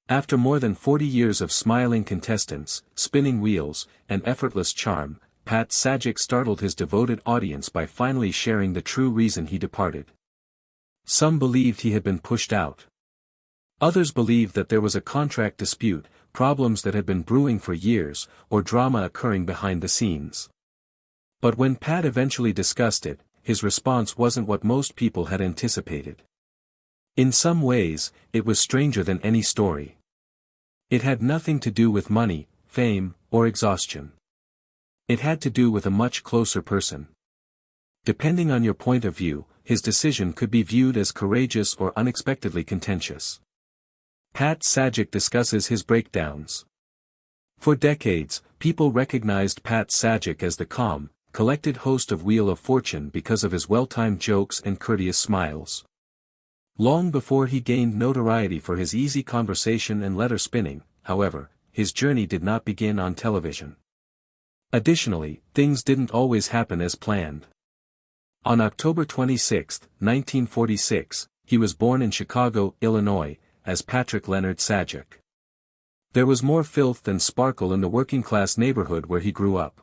After more than 40 years of smiling contestants, spinning wheels, and effortless charm, Pat Sajak startled his devoted audience by finally sharing the true reason he departed. Some believed he had been pushed out. Others believed that there was a contract dispute, problems that had been brewing for years, or drama occurring behind the scenes. But when Pat eventually discussed it, his response wasn't what most people had anticipated. In some ways, it was stranger than any story. It had nothing to do with money, fame, or exhaustion. It had to do with a much closer person. Depending on your point of view, his decision could be viewed as courageous or unexpectedly contentious. Pat Sajak discusses his breakdowns. For decades, people recognized Pat Sajak as the calm, collected host of Wheel of Fortune because of his well-timed jokes and courteous smiles. Long before he gained notoriety for his easy conversation and letter spinning, however, his journey did not begin on television. Additionally, things didn't always happen as planned. On October 26, 1946, he was born in Chicago, Illinois, as Patrick Leonard Sajak. There was more filth than sparkle in the working-class neighborhood where he grew up.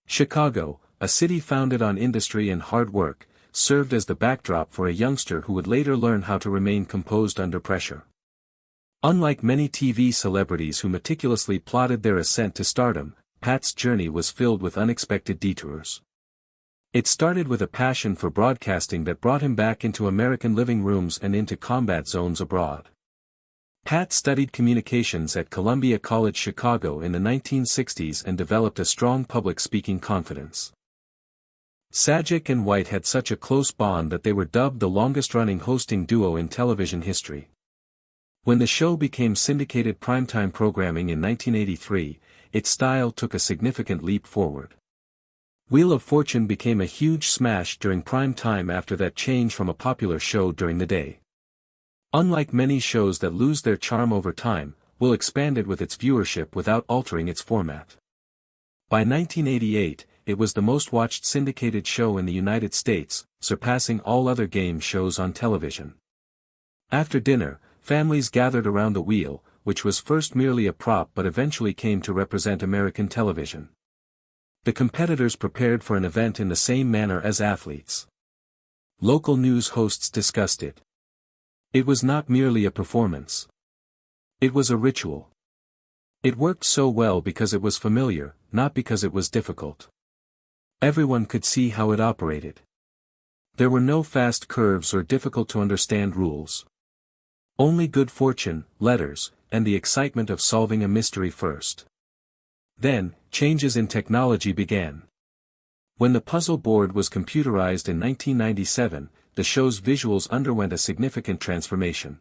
Chicago, a city founded on industry and hard work, served as the backdrop for a youngster who would later learn how to remain composed under pressure. Unlike many TV celebrities who meticulously plotted their ascent to stardom, Pat's journey was filled with unexpected detours. It started with a passion for broadcasting that brought him back into American living rooms and into combat zones abroad. Pat studied communications at Columbia College Chicago in the 1960s and developed a strong public speaking confidence. Sajak and White had such a close bond that they were dubbed the longest-running hosting duo in television history. When the show became syndicated primetime programming in 1983, its style took a significant leap forward. Wheel of Fortune became a huge smash during prime time after that change from a popular show during the day. Unlike many shows that lose their charm over time, Wheel expanded with its viewership without altering its format. By 1988, it was the most-watched syndicated show in the United States, surpassing all other game shows on television. After dinner, families gathered around the wheel, which was first merely a prop but eventually came to represent American television. The competitors prepared for an event in the same manner as athletes. Local news hosts discussed it. It was not merely a performance. It was a ritual. It worked so well because it was familiar, not because it was difficult. Everyone could see how it operated. There were no fast curves or difficult-to-understand rules. Only good fortune, letters, and the excitement of solving a mystery first. Then, changes in technology began. When the puzzle board was computerized in 1997, the show's visuals underwent a significant transformation.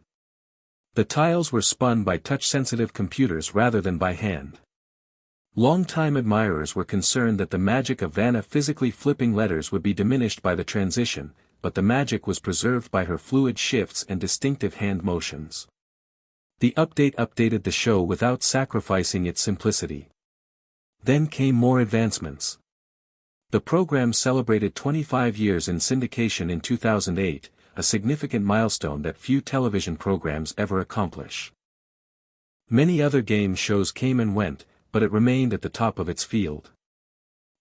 The tiles were spun by touch-sensitive computers rather than by hand. Longtime admirers were concerned that the magic of Vanna physically flipping letters would be diminished by the transition, but the magic was preserved by her fluid shifts and distinctive hand motions. The update updated the show without sacrificing its simplicity. Then came more advancements. The program celebrated 25 years in syndication in 2008, a significant milestone that few television programs ever accomplish. Many other game shows came and went, but it remained at the top of its field.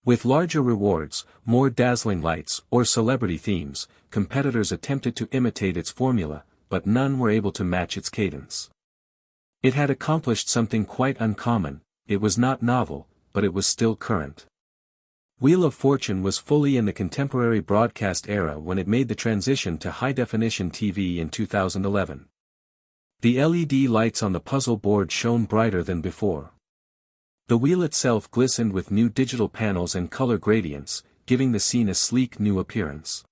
With larger rewards, more dazzling lights, or celebrity themes, competitors attempted to imitate its formula, but none were able to match its cadence. It had accomplished something quite uncommon. It was not novel, but it was still current. Wheel of Fortune was fully in the contemporary broadcast era when it made the transition to high-definition TV in 2011. The LED lights on the puzzle board shone brighter than before. The wheel itself glistened with new digital panels and color gradients, giving the scene a sleek new appearance.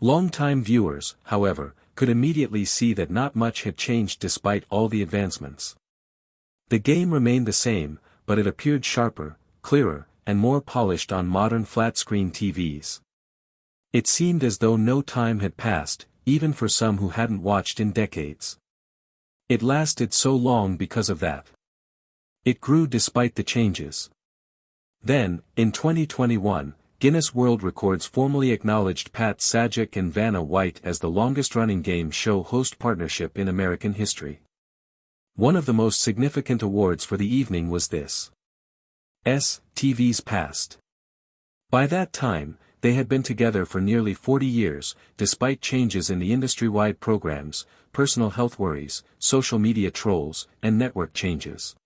Longtime viewers, however, could immediately see that not much had changed despite all the advancements. The game remained the same, but it appeared sharper, clearer, and more polished on modern flat-screen TVs. It seemed as though no time had passed, even for some who hadn't watched in decades. It lasted so long because of that. It grew despite the changes. Then, in 2021, Guinness World Records formally acknowledged Pat Sajak and Vanna White as the longest-running game show host partnership in American history. One of the most significant awards for the evening was this. TV's past. By that time, they had been together for nearly 40 years, despite changes in the industry-wide programs, personal health worries, social media trolls, and network changes.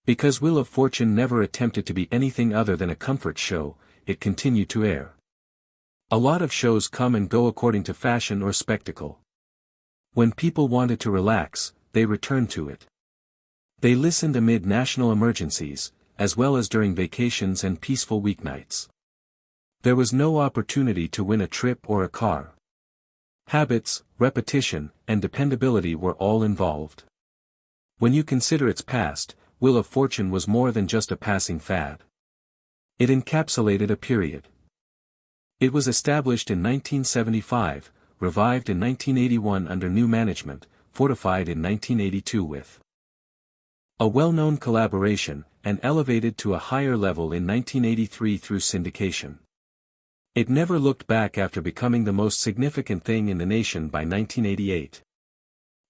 Because Wheel of Fortune never attempted to be anything other than a comfort show, it continued to air. A lot of shows come and go according to fashion or spectacle. When people wanted to relax, they returned to it. They listened amid national emergencies, as well as during vacations and peaceful weeknights. There was no opportunity to win a trip or a car. Habits, repetition, and dependability were all involved. When you consider its past, Wheel of Fortune was more than just a passing fad. It encapsulated a period. It was established in 1975, revived in 1981 under new management, fortified in 1982 with a well-known collaboration, and elevated to a higher level in 1983 through syndication. It never looked back after becoming the most significant thing in the nation by 1988.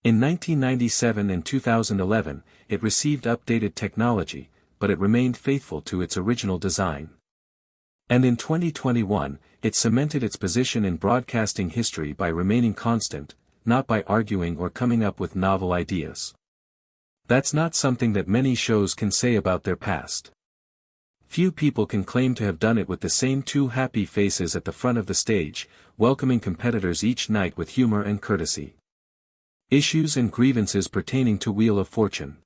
In 1997 and 2011, it received updated technology, but it remained faithful to its original design. And in 2021, it cemented its position in broadcasting history by remaining constant, not by arguing or coming up with novel ideas. That's not something that many shows can say about their past. Few people can claim to have done it with the same two happy faces at the front of the stage, welcoming competitors each night with humor and courtesy. Issues and grievances pertaining to Wheel of Fortune.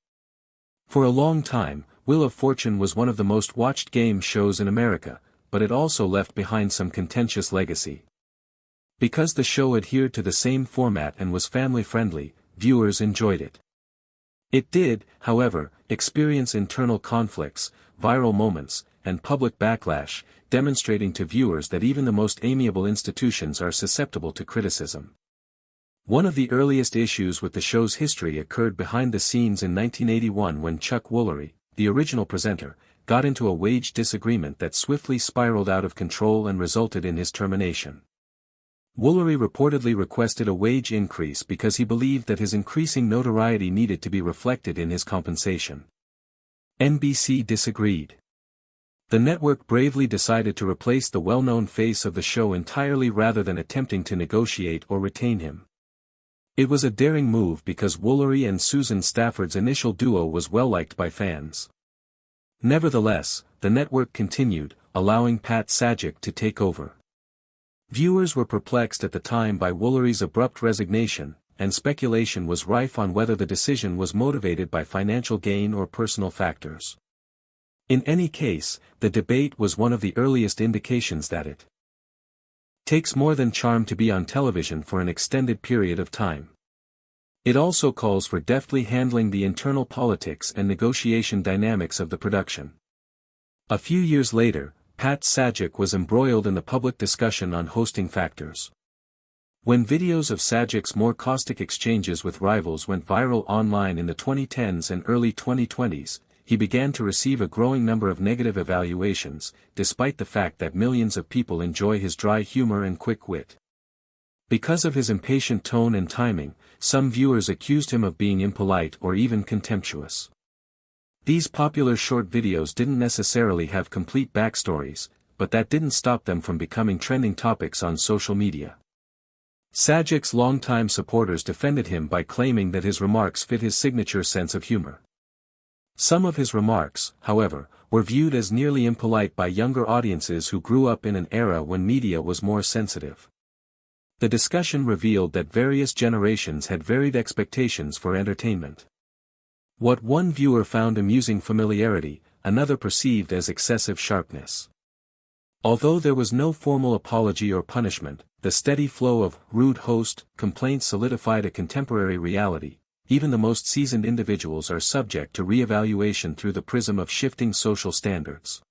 For a long time, Wheel of Fortune was one of the most watched game shows in America, but it also left behind some contentious legacy. Because the show adhered to the same format and was family-friendly, viewers enjoyed it. It did, however, experience internal conflicts, viral moments, and public backlash, demonstrating to viewers that even the most amiable institutions are susceptible to criticism. One of the earliest issues with the show's history occurred behind the scenes in 1981 when Chuck Woolery, the original presenter, got into a wage disagreement that swiftly spiraled out of control and resulted in his termination. Woolery reportedly requested a wage increase because he believed that his increasing notoriety needed to be reflected in his compensation. NBC disagreed. The network bravely decided to replace the well-known face of the show entirely rather than attempting to negotiate or retain him. It was a daring move because Woolery and Susan Stafford's initial duo was well-liked by fans. Nevertheless, the network continued, allowing Pat Sajak to take over. Viewers were perplexed at the time by Woolery's abrupt resignation, and speculation was rife on whether the decision was motivated by financial gain or personal factors. In any case, the debate was one of the earliest indications that it takes more than charm to be on television for an extended period of time. It also calls for deftly handling the internal politics and negotiation dynamics of the production. A few years later, Pat Sajak was embroiled in the public discussion on hosting factors. When videos of Sajak's more caustic exchanges with rivals went viral online in the 2010s and early 2020s, he began to receive a growing number of negative evaluations, despite the fact that millions of people enjoy his dry humor and quick wit. Because of his impatient tone and timing, some viewers accused him of being impolite or even contemptuous. These popular short videos didn't necessarily have complete backstories, but that didn't stop them from becoming trending topics on social media. Sajak's longtime supporters defended him by claiming that his remarks fit his signature sense of humor. Some of his remarks, however, were viewed as nearly impolite by younger audiences who grew up in an era when media was more sensitive. The discussion revealed that various generations had varied expectations for entertainment. What one viewer found amusing familiarity, another perceived as excessive sharpness. Although there was no formal apology or punishment, the steady flow of rude host complaints solidified a contemporary reality. Even the most seasoned individuals are subject to re-evaluation through the prism of shifting social standards.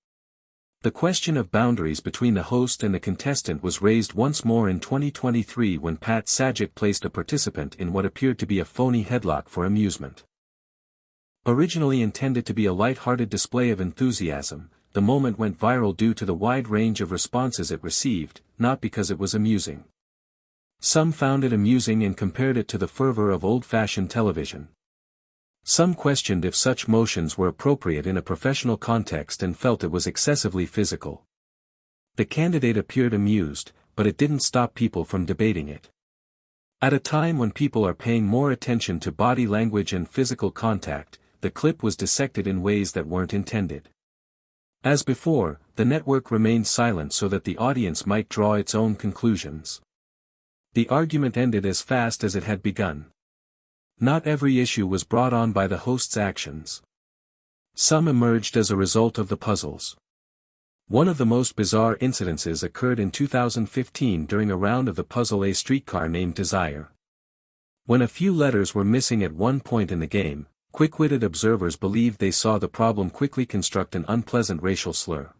The question of boundaries between the host and the contestant was raised once more in 2023 when Pat Sajak placed a participant in what appeared to be a phony headlock for amusement. Originally intended to be a light-hearted display of enthusiasm, the moment went viral due to the wide range of responses it received, not because it was amusing. Some found it amusing and compared it to the fervor of old-fashioned television. Some questioned if such motions were appropriate in a professional context and felt it was excessively physical. The candidate appeared amused, but it didn't stop people from debating it. At a time when people are paying more attention to body language and physical contact, the clip was dissected in ways that weren't intended. As before, the network remained silent so that the audience might draw its own conclusions. The argument ended as fast as it had begun. Not every issue was brought on by the host's actions. Some emerged as a result of the puzzles. One of the most bizarre incidences occurred in 2015 during a round of the puzzle A Streetcar Named Desire. When a few letters were missing at one point in the game, quick-witted observers believed they saw the problem quickly construct an unpleasant racial slur.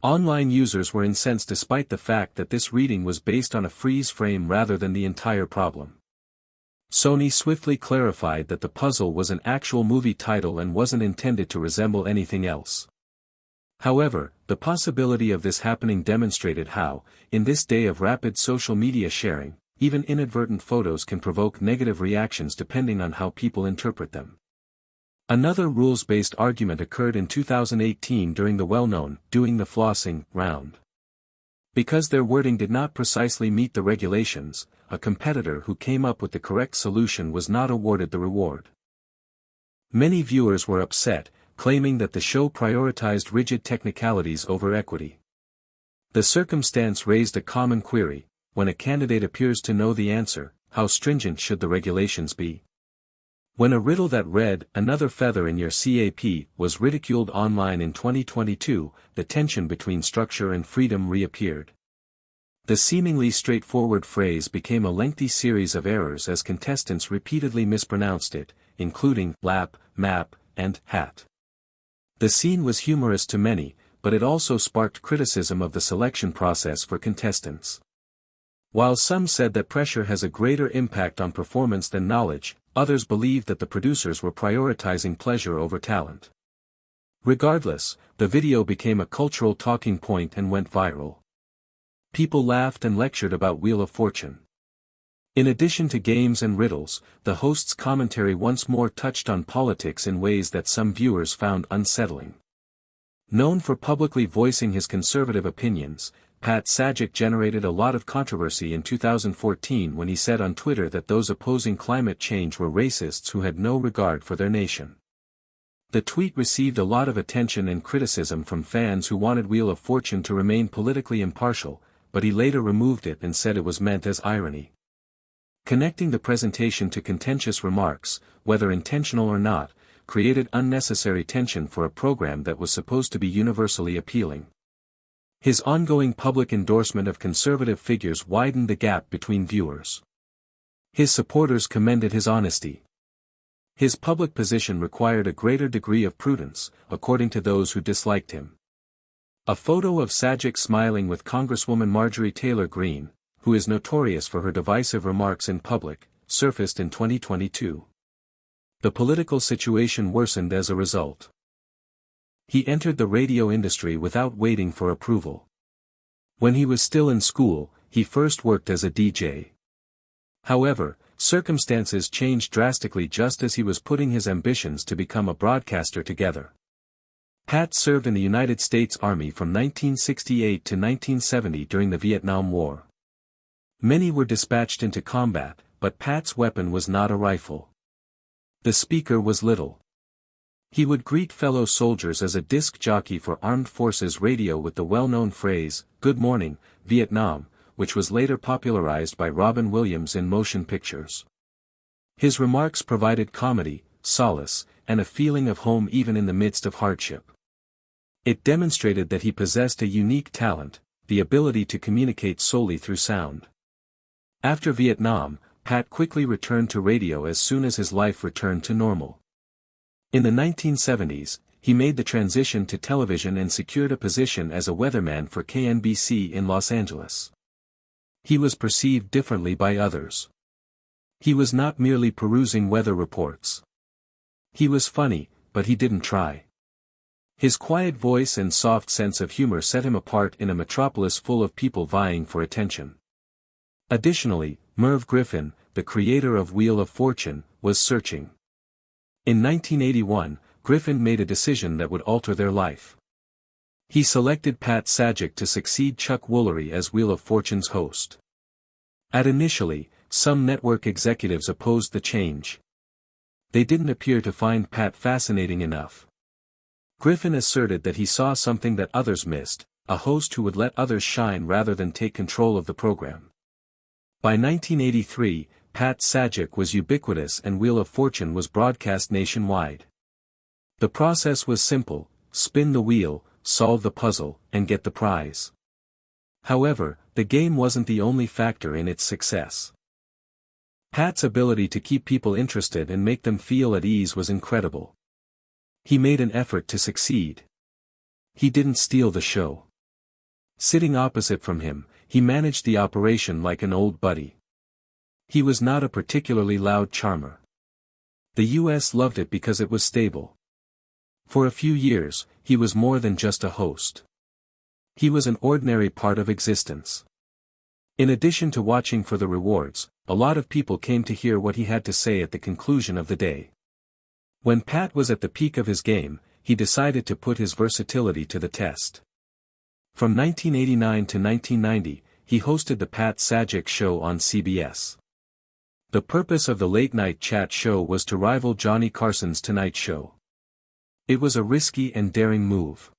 Online users were incensed despite the fact that this reading was based on a freeze frame rather than the entire problem. Sony swiftly clarified that the puzzle was an actual movie title and wasn't intended to resemble anything else. However, the possibility of this happening demonstrated how, in this day of rapid social media sharing, even inadvertent photos can provoke negative reactions depending on how people interpret them. Another rules-based argument occurred in 2018 during the well-known "Doing the Flossing" round. Because their wording did not precisely meet the regulations, a competitor who came up with the correct solution was not awarded the reward. Many viewers were upset, claiming that the show prioritized rigid technicalities over equity. The circumstance raised a common query: when a candidate appears to know the answer, how stringent should the regulations be? When a riddle that read, "another feather in your cap," was ridiculed online in 2022, the tension between structure and freedom reappeared. The seemingly straightforward phrase became a lengthy series of errors as contestants repeatedly mispronounced it, including lap, map, and hat. The scene was humorous to many, but it also sparked criticism of the selection process for contestants. While some said that pressure has a greater impact on performance than knowledge, others believed that the producers were prioritizing pleasure over talent. Regardless, the video became a cultural talking point and went viral. People laughed and lectured about Wheel of Fortune. In addition to games and riddles, the host's commentary once more touched on politics in ways that some viewers found unsettling. Known for publicly voicing his conservative opinions, Pat Sajak generated a lot of controversy in 2014 when he said on Twitter that those opposing climate change were racists who had no regard for their nation. The tweet received a lot of attention and criticism from fans who wanted Wheel of Fortune to remain politically impartial, but he later removed it and said it was meant as irony. Connecting the presentation to contentious remarks, whether intentional or not, created unnecessary tension for a program that was supposed to be universally appealing. His ongoing public endorsement of conservative figures widened the gap between viewers. His supporters commended his honesty. His public position required a greater degree of prudence, according to those who disliked him. A photo of Sajak smiling with Congresswoman Marjorie Taylor Greene, who is notorious for her divisive remarks in public, surfaced in 2022. The political situation worsened as a result. He entered the radio industry without waiting for approval. When he was still in school, he first worked as a DJ. However, circumstances changed drastically just as he was putting his ambitions to become a broadcaster together. Pat served in the United States Army from 1968 to 1970 during the Vietnam War. Many were dispatched into combat, but Pat's weapon was not a rifle. The speaker was little. He would greet fellow soldiers as a disc jockey for Armed Forces Radio with the well-known phrase, "Good morning, Vietnam," which was later popularized by Robin Williams in motion pictures. His remarks provided comedy, solace, and a feeling of home even in the midst of hardship. It demonstrated that he possessed a unique talent, the ability to communicate solely through sound. After Vietnam, Pat quickly returned to radio as soon as his life returned to normal. In the 1970s, he made the transition to television and secured a position as a weatherman for KNBC in Los Angeles. He was perceived differently by others. He was not merely perusing weather reports. He was funny, but he didn't try. His quiet voice and soft sense of humor set him apart in a metropolis full of people vying for attention. Additionally, Merv Griffin, the creator of Wheel of Fortune, was searching. In 1981, Griffin made a decision that would alter their life. He selected Pat Sajak to succeed Chuck Woolery as Wheel of Fortune's host. Initially, some network executives opposed the change. They didn't appear to find Pat fascinating enough. Griffin asserted that he saw something that others missed, a host who would let others shine rather than take control of the program. By 1983, Pat Sajak was ubiquitous and Wheel of Fortune was broadcast nationwide. The process was simple: spin the wheel, solve the puzzle, and get the prize. However, the game wasn't the only factor in its success. Pat's ability to keep people interested and make them feel at ease was incredible. He made an effort to succeed. He didn't steal the show. Sitting opposite from him, he managed the operation like an old buddy. He was not a particularly loud charmer. The US loved it because it was stable. For a few years, he was more than just a host. He was an ordinary part of existence. In addition to watching for the rewards, a lot of people came to hear what he had to say at the conclusion of the day. When Pat was at the peak of his game, he decided to put his versatility to the test. From 1989 to 1990, he hosted the Pat Sajak Show on CBS. The purpose of the late-night chat show was to rival Johnny Carson's Tonight Show. It was a risky and daring move.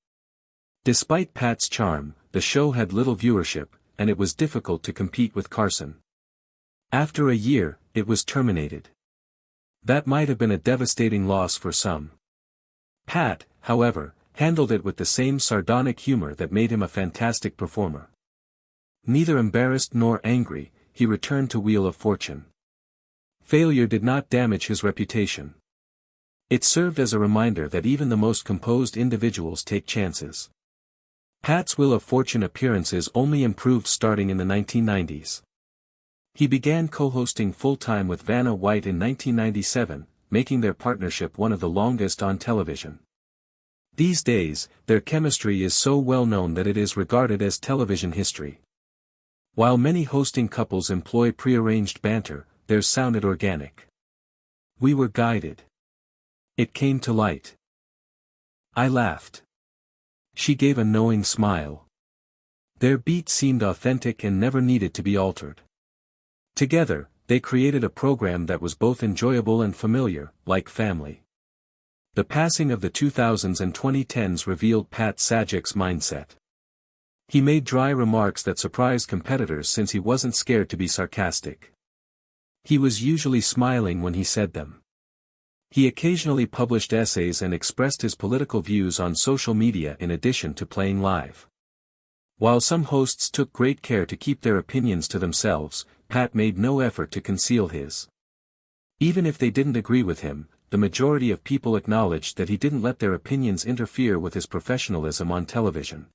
Despite Pat's charm, the show had little viewership, and it was difficult to compete with Carson. After a year, it was terminated. That might have been a devastating loss for some. Pat, however, handled it with the same sardonic humor that made him a fantastic performer. Neither embarrassed nor angry, he returned to Wheel of Fortune. Failure did not damage his reputation. It served as a reminder that even the most composed individuals take chances. Pat's Wheel of Fortune appearances only improved starting in the 1990s. He began co-hosting full-time with Vanna White in 1997, making their partnership one of the longest on television. These days, their chemistry is so well known that it is regarded as television history. While many hosting couples employ prearranged banter, theirs sounded organic. We were guided. It came to light. I laughed. She gave a knowing smile. Their beat seemed authentic and never needed to be altered. Together, they created a program that was both enjoyable and familiar, like family. The passing of the 2000s and 2010s revealed Pat Sajak's mindset. He made dry remarks that surprised competitors since he wasn't scared to be sarcastic. He was usually smiling when he said them. He occasionally published essays and expressed his political views on social media in addition to playing live. While some hosts took great care to keep their opinions to themselves, Pat made no effort to conceal his. Even if they didn't agree with him, the majority of people acknowledged that he didn't let their opinions interfere with his professionalism on television.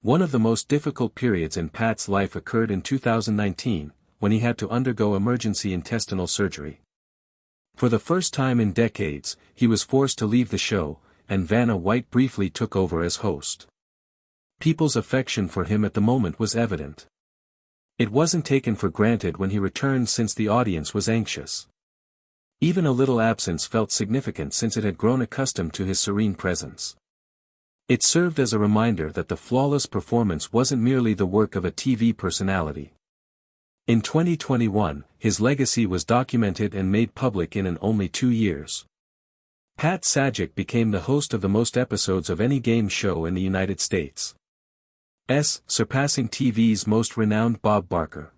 One of the most difficult periods in Pat's life occurred in 2019, when he had to undergo emergency intestinal surgery. For the first time in decades, he was forced to leave the show, and Vanna White briefly took over as host. People's affection for him at the moment was evident. It wasn't taken for granted when he returned since the audience was anxious. Even a little absence felt significant since it had grown accustomed to his serene presence. It served as a reminder that the flawless performance wasn't merely the work of a TV personality. In 2021, his legacy was documented and made public in only 2 years. Pat Sajak became the host of the most episodes of any game show in the United States, surpassing TV's most renowned Bob Barker.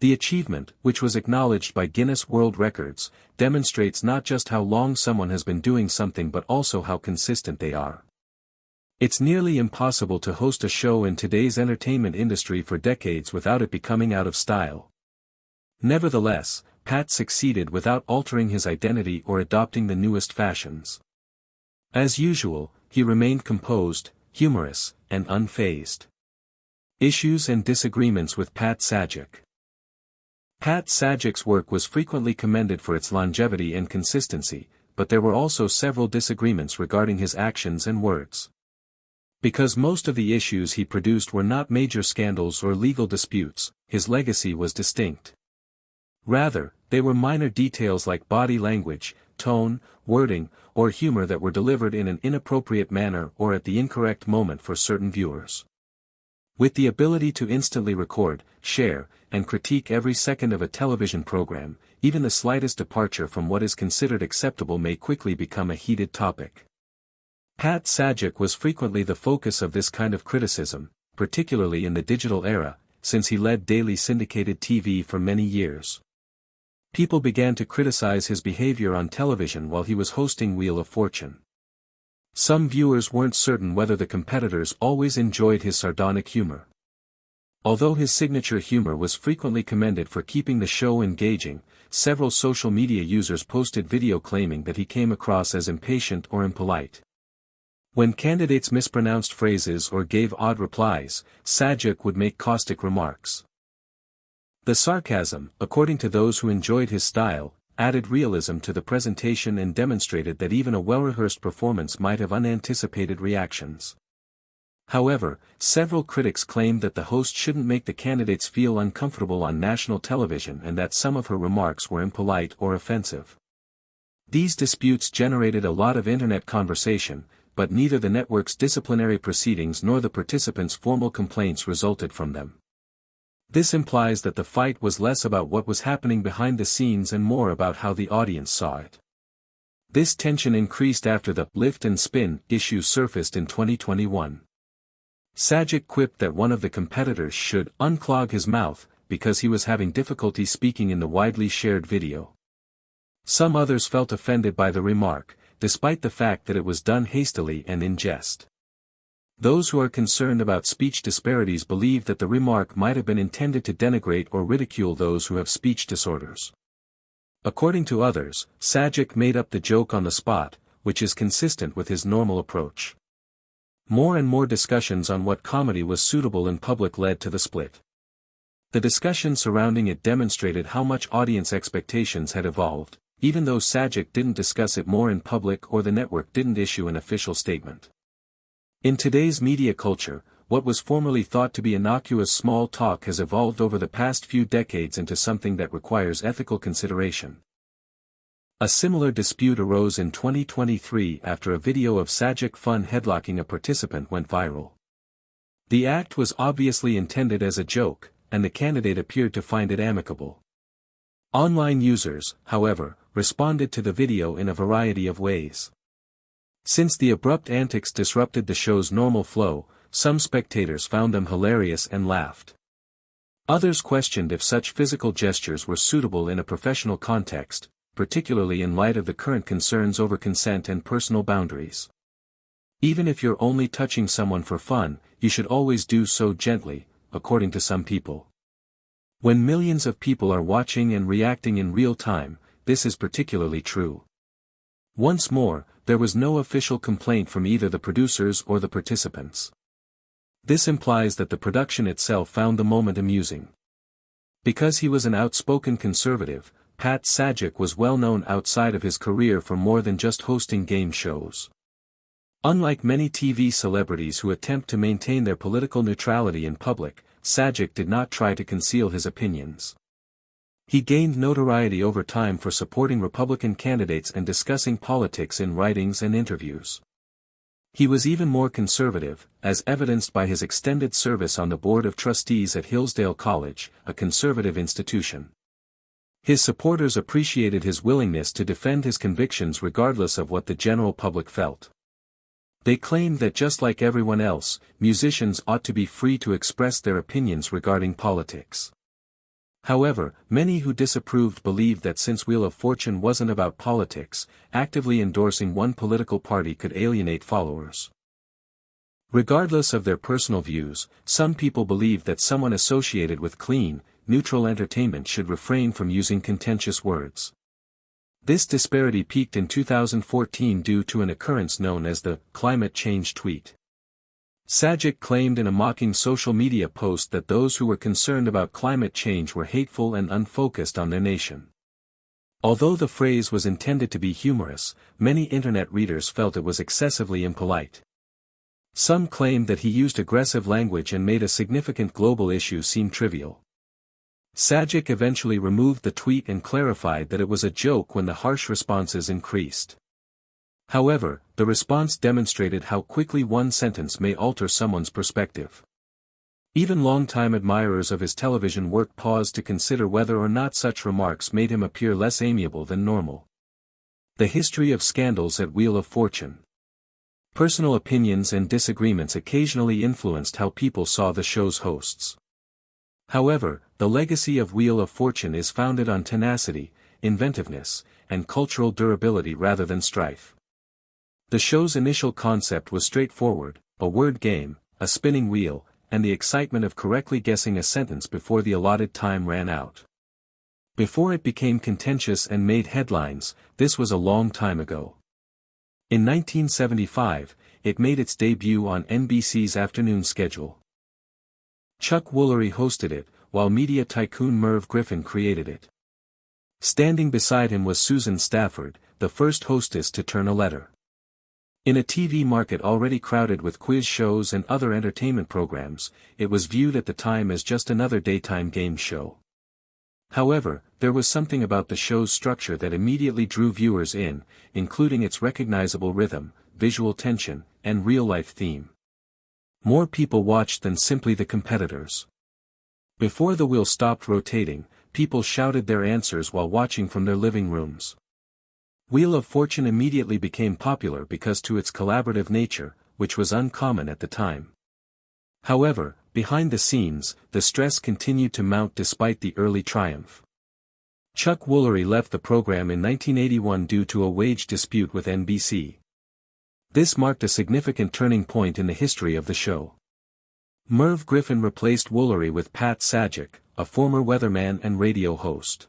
The achievement, which was acknowledged by Guinness World Records, demonstrates not just how long someone has been doing something but also how consistent they are. It's nearly impossible to host a show in today's entertainment industry for decades without it becoming out of style. Nevertheless, Pat succeeded without altering his identity or adopting the newest fashions. As usual, he remained composed, humorous, and unfazed. Issues and disagreements with Pat Sajak. Pat Sajak's work was frequently commended for its longevity and consistency, but there were also several disagreements regarding his actions and words. Because most of the issues he produced were not major scandals or legal disputes, his legacy was distinct. Rather, They were minor details like body language, tone, wording, or humor that were delivered in an inappropriate manner or at the incorrect moment for certain viewers. With the ability to instantly record, share, and critique every second of a television program, even the slightest departure from what is considered acceptable may quickly become a heated topic. Pat Sajak was frequently the focus of this kind of criticism, particularly in the digital era, since he led daily syndicated TV for many years. People began to criticize his behavior on television while he was hosting Wheel of Fortune. Some viewers weren't certain whether the competitors always enjoyed his sardonic humor. Although his signature humor was frequently commended for keeping the show engaging, several social media users posted video claiming that he came across as impatient or impolite. When candidates mispronounced phrases or gave odd replies, Sajak would make caustic remarks. The sarcasm, according to those who enjoyed his style, added realism to the presentation and demonstrated that even a well-rehearsed performance might have unanticipated reactions. However, several critics claimed that the host shouldn't make the candidates feel uncomfortable on national television and that some of her remarks were impolite or offensive. These disputes generated a lot of internet conversation, but neither the network's disciplinary proceedings nor the participants' formal complaints resulted from them. This implies that the fight was less about what was happening behind the scenes and more about how the audience saw it. This tension increased after the lift and spin issue surfaced in 2021. Sajak quipped that one of the competitors should unclog his mouth because he was having difficulty speaking in the widely shared video. Some others felt offended by the remark, despite the fact that it was done hastily and in jest. Those who are concerned about speech disparities believe that the remark might have been intended to denigrate or ridicule those who have speech disorders. According to others, Sajak made up the joke on the spot, which is consistent with his normal approach. More and more discussions on what comedy was suitable in public led to the split. The discussion surrounding it demonstrated how much audience expectations had evolved, even though Sajak didn't discuss it more in public or the network didn't issue an official statement. In today's media culture, what was formerly thought to be innocuous small talk has evolved over the past few decades into something that requires ethical consideration. A similar dispute arose in 2023 after a video of Sajak fun headlocking a participant went viral. The act was obviously intended as a joke, and the candidate appeared to find it amicable. Online users, however, responded to the video in a variety of ways. Since the abrupt antics disrupted the show's normal flow, some spectators found them hilarious and laughed. Others questioned if such physical gestures were suitable in a professional context, particularly in light of the current concerns over consent and personal boundaries. Even if you're only touching someone for fun, you should always do so gently, according to some people. When millions of people are watching and reacting in real time, this is particularly true. Once more, there was no official complaint from either the producers or the participants. This implies that the production itself found the moment amusing. Because he was an outspoken conservative, Pat Sajak was well known outside of his career for more than just hosting game shows. Unlike many TV celebrities who attempt to maintain their political neutrality in public, Sajak did not try to conceal his opinions. He gained notoriety over time for supporting Republican candidates and discussing politics in writings and interviews. He was even more conservative, as evidenced by his extended service on the Board of Trustees at Hillsdale College, a conservative institution. His supporters appreciated his willingness to defend his convictions regardless of what the general public felt. They claimed that just like everyone else, musicians ought to be free to express their opinions regarding politics. However, many who disapproved believed that since Wheel of Fortune wasn't about politics, actively endorsing one political party could alienate followers. Regardless of their personal views, some people believed that someone associated with clean, neutral entertainment should refrain from using contentious words. This disparity peaked in 2014 due to an occurrence known as the climate change tweet. Sajak claimed in a mocking social media post that those who were concerned about climate change were hateful and unfocused on their nation. Although the phrase was intended to be humorous, many internet readers felt it was excessively impolite. Some claimed that he used aggressive language and made a significant global issue seem trivial. Sajak eventually removed the tweet and clarified that it was a joke when the harsh responses increased. However, the response demonstrated how quickly one sentence may alter someone's perspective. Even longtime admirers of his television work paused to consider whether or not such remarks made him appear less amiable than normal. The history of scandals at Wheel of Fortune. Personal opinions and disagreements occasionally influenced how people saw the show's hosts. However, the legacy of Wheel of Fortune is founded on tenacity, inventiveness, and cultural durability rather than strife. The show's initial concept was straightforward: a word game, a spinning wheel, and the excitement of correctly guessing a sentence before the allotted time ran out. Before it became contentious and made headlines, this was a long time ago. In 1975, it made its debut on NBC's afternoon schedule. Chuck Woolery hosted it, while media tycoon Merv Griffin created it. Standing beside him was Susan Stafford, the first hostess to turn a letter. In a TV market already crowded with quiz shows and other entertainment programs, it was viewed at the time as just another daytime game show. However, there was something about the show's structure that immediately drew viewers in, including its recognizable rhythm, visual tension, and real-life theme. More people watched than simply the competitors. Before the wheel stopped rotating, people shouted their answers while watching from their living rooms. Wheel of Fortune immediately became popular because to its collaborative nature, which was uncommon at the time. However, behind the scenes, the stress continued to mount despite the early triumph. Chuck Woolery left the program in 1981 due to a wage dispute with NBC. This marked a significant turning point in the history of the show. Merv Griffin replaced Woolery with Pat Sajak, a former weatherman and radio host.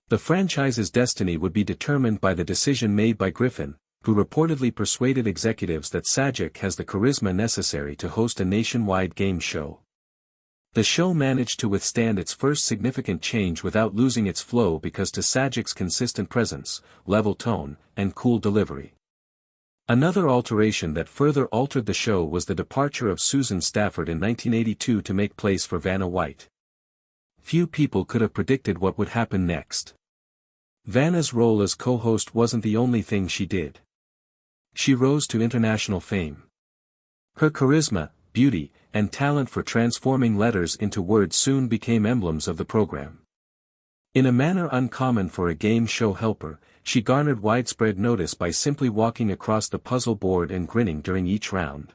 The franchise's destiny would be determined by the decision made by Griffin, who reportedly persuaded executives that Sajak has the charisma necessary to host a nationwide game show. The show managed to withstand its first significant change without losing its flow because to Sajak's consistent presence, level tone, and cool delivery. Another alteration that further altered the show was the departure of Susan Stafford in 1982 to make place for Vanna White. Few people could have predicted what would happen next. Vanna's role as co-host wasn't the only thing she did. She rose to international fame. Her charisma, beauty, and talent for transforming letters into words soon became emblems of the program. In a manner uncommon for a game show helper, she garnered widespread notice by simply walking across the puzzle board and grinning during each round.